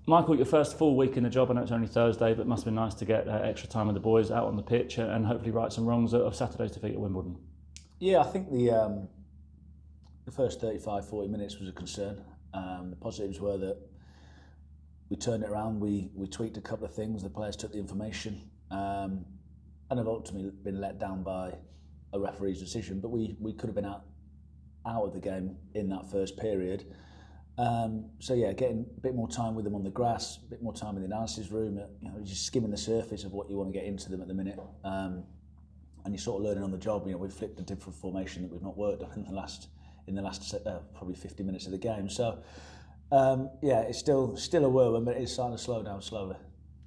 Michael, your first full week in the job, I know it's only Thursday, but it must have been nice to get extra time with the boys out on the pitch and hopefully right some wrongs of Saturday's defeat at Wimbledon. Yeah, I think the first 35, 40 minutes was a concern. The positives were that we turned it around, we tweaked a couple of things, the players took the information, and have ultimately been let down by a referee's decision, but we could have been out of the game in that first period. So yeah, getting a bit more time with them on the grass, a bit more time in the analysis room, just skimming the surface of what you want to get into them at the minute, and you're sort of learning on the job. We've flipped a different formation that we've not worked on in the last probably 50 minutes of the game. So yeah, it's still a whirlwind, but it's starting to slow down slowly.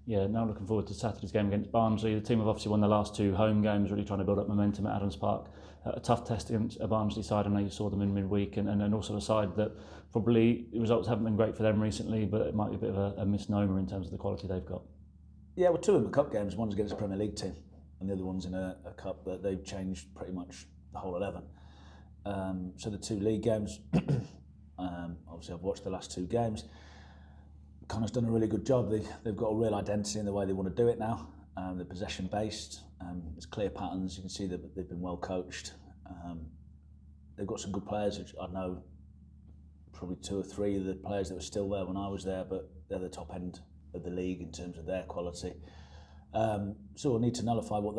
Yeah, now looking forward to Saturday's game against Barnsley. The team have obviously won the last two home games, really trying to build up momentum at Adams Park. A tough test against a Barnsley side. I know you saw them in midweek, and then also a side that probably the results haven't been great for them recently, but it might be a bit of a misnomer in terms of the quality they've got. Yeah, well, two of them are cup games. One's against a Premier League team, and the other one's in a cup that they've changed pretty much the whole 11. So the two league games, obviously I've watched the last two games. Connor's done a really good job. They've got a real identity in the way they want to do it now. They're possession based. There's clear patterns. You can see that they've been well coached. They've got some good players, which I know probably two or three of the players that were still there when I was there, but they're the top end of the league in terms of their quality. So we'll need to nullify what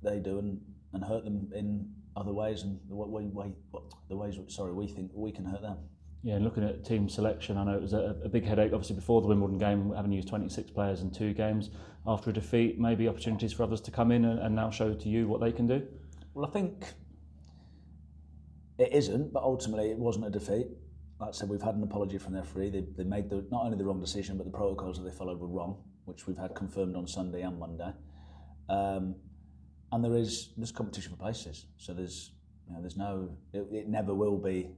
they do and hurt them in other ways, and the ways we think we can hurt them. Yeah, and looking at team selection, I know it was a big headache, obviously, before the Wimbledon game, having used 26 players in 2 games. After a defeat, maybe opportunities for others to come in and now show to you what they can do? Well, I think it isn't, but ultimately it wasn't a defeat. Like I said, we've had an apology from the referee. They made not only the wrong decision, but the protocols that they followed were wrong, which we've had confirmed on Sunday and Monday. And there's competition for places. So it never will be,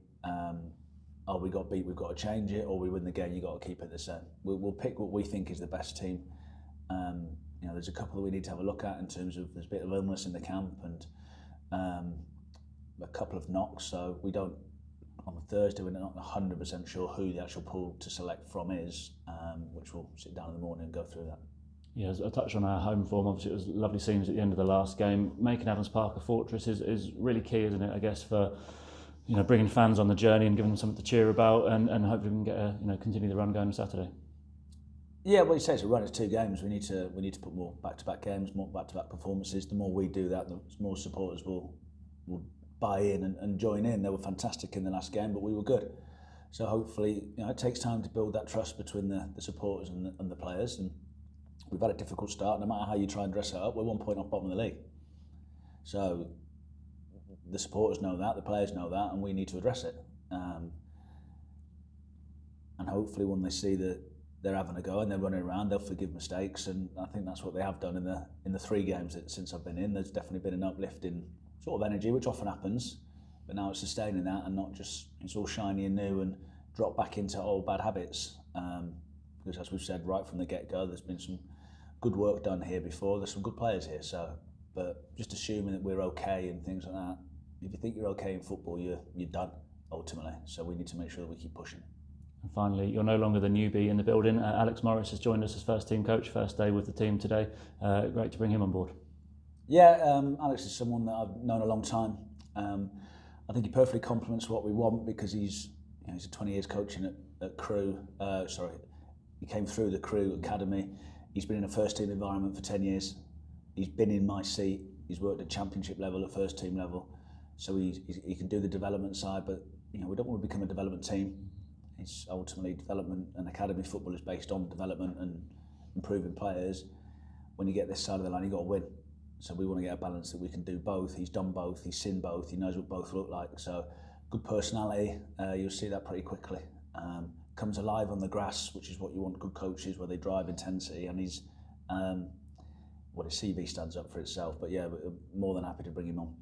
we got beat, we've got to change it, or we win the game, you've got to keep it the same. We'll pick what we think is the best team. There's a couple that we need to have a look at in terms of there's a bit of illness in the camp and a couple of knocks. So we don't, on Thursday, we're not 100% sure who the actual pool to select from is, which we'll sit down in the morning and go through that. Yeah, as I touched on our home form, obviously it was lovely scenes at the end of the last game. Making Adams Park a fortress is really key, isn't it, I guess, for bringing fans on the journey and giving them something to cheer about, and hopefully we can get continue the run going on Saturday. Yeah, well, you say it's a run. It's 2 games. We need to put more back-to-back games, more back-to-back performances. The more we do that, the more supporters will buy in and join in. They were fantastic in the last game, but we were good. So hopefully, it takes time to build that trust between the supporters and the players. And we've had a difficult start. No matter how you try and dress it up, we're 1 point off bottom of the league. So the supporters know that, the players know that, and we need to address it. And hopefully, when they see that they're having a go and they're running around, they'll forgive mistakes, and I think that's what they have done in the 3 games since I've been in. There's definitely been an uplift in sort of energy, which often happens, but now it's sustaining that and not just it's all shiny and new and drop back into old bad habits. Because as we've said right from the get-go, there's been some good work done here before. There's some good players here, but just assuming that we're okay and things like that. If you think you're okay in football, you're done ultimately. So we need to make sure that we keep pushing. And finally, you're no longer the newbie in the building. Alex Morris has joined us as first team coach, first day with the team today. Great to bring him on board. Yeah, Alex is someone that I've known a long time. I think he perfectly complements what we want because he's 20 years coaching at Crewe. He came through the Crewe Academy. He's been in a first team environment for 10 years. He's been in my seat. He's worked at championship level, at first team level. So he can do the development side, but we don't want to become a development team. It's ultimately development, and academy football is based on development and improving players. When you get this side of the line, you've got to win. So we want to get a balance that we can do both. He's done both, he's seen both, he knows what both look like. So good personality, you'll see that pretty quickly. Comes alive on the grass, which is what you want good coaches, where they drive intensity, and he's his CV stands up for itself. But yeah, we're more than happy to bring him on.